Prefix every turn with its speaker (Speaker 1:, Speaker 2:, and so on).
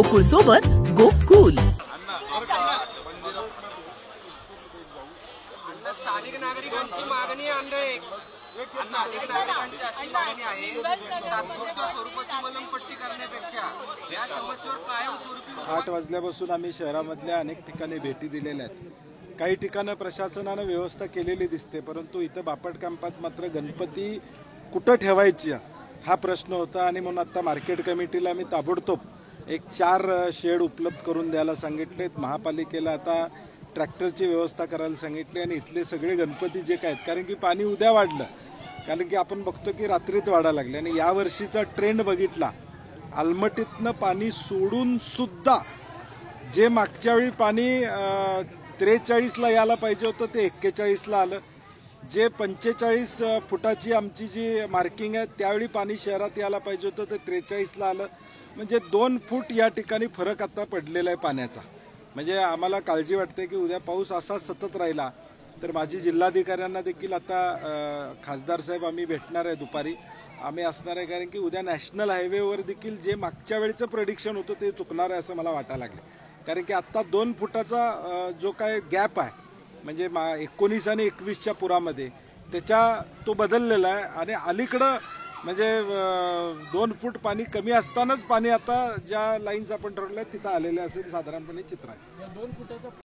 Speaker 1: गोकुळ सोबत गोकुल।
Speaker 2: स्थानिक नागरिकांची मागणी आहे, स्थानिक नागरिकांची अशी मागणी आहे, तात्पुरत्या स्वरूपाची मलमपट्टी करण्यापेक्षा या समस्येवर कायमस्वरूपी
Speaker 3: 8 वाजल्यापासून आम्ही शहरामधल्या अनेक ठिकाणी भेटी दिलेल्या आहेत। काही ठिकाणी प्रशासनाने व्यवस्था केलेली दिसते, परंतु इथं बापट कॅम्पात मात्र गणपती कुठं ठेवायची हा प्रश्न होता। आणि म्हणून आता मार्केट कमिटीला आम्ही ताबडतोब एक 4 शेड उपलब्ध करून द्यायला सांगितलेत। महापालिकेला आता ट्रॅक्टरची व्यवस्था करायला सांगितली आणि इथले सगळे गणपती जे काय आहेत, कारण की पाणी उद्या वाढलं, कारण की आपण बघतो की रात्रीत वाढायला लागले। आणि यावर्षीचा ट्रेंड बघितला, आलमटीतनं पाणी सोडून सुद्धा जे मागच्या वेळी पाणी 43ला यायला पाहिजे होतं ते 41ला आलं। जे 45 फुटाची आमची जी मार्किंग आहे त्यावेळी पाणी शहरात यायला पाहिजे होतं ते 43ला आलं। म्हणजे 2 फूट या ठिकाणी फरक आता पडलेला आहे पाण्याचा। म्हणजे आम्हाला काळजी वाटते की उद्या पाऊस असा सतत राहिला तर माझी जिल्हाधिकाऱ्यांना देखील आता खासदार साहेब आम्ही भेटणार आहे, दुपारी आम्ही असणार आहे, कारण की उद्या नॅशनल हायवेवर देखील जे मागच्या वेळचं प्रेडिक्शन होतं ते चुकणार आहे असं मला वाटायला लागलं। कारण की आत्ता 2 फुटाचा जो काय गॅप आहे, म्हणजे 19 आणि 21च्या पुरामध्ये तो बदललेला आहे। आणि अलीकडं म्हणजे 2 फूट पाणी कमी असतानाच पाणी आता ज्या लाईन्स आपण ठरवल्या तिथं आलेले असेल साधारणपणे चित्र आहे।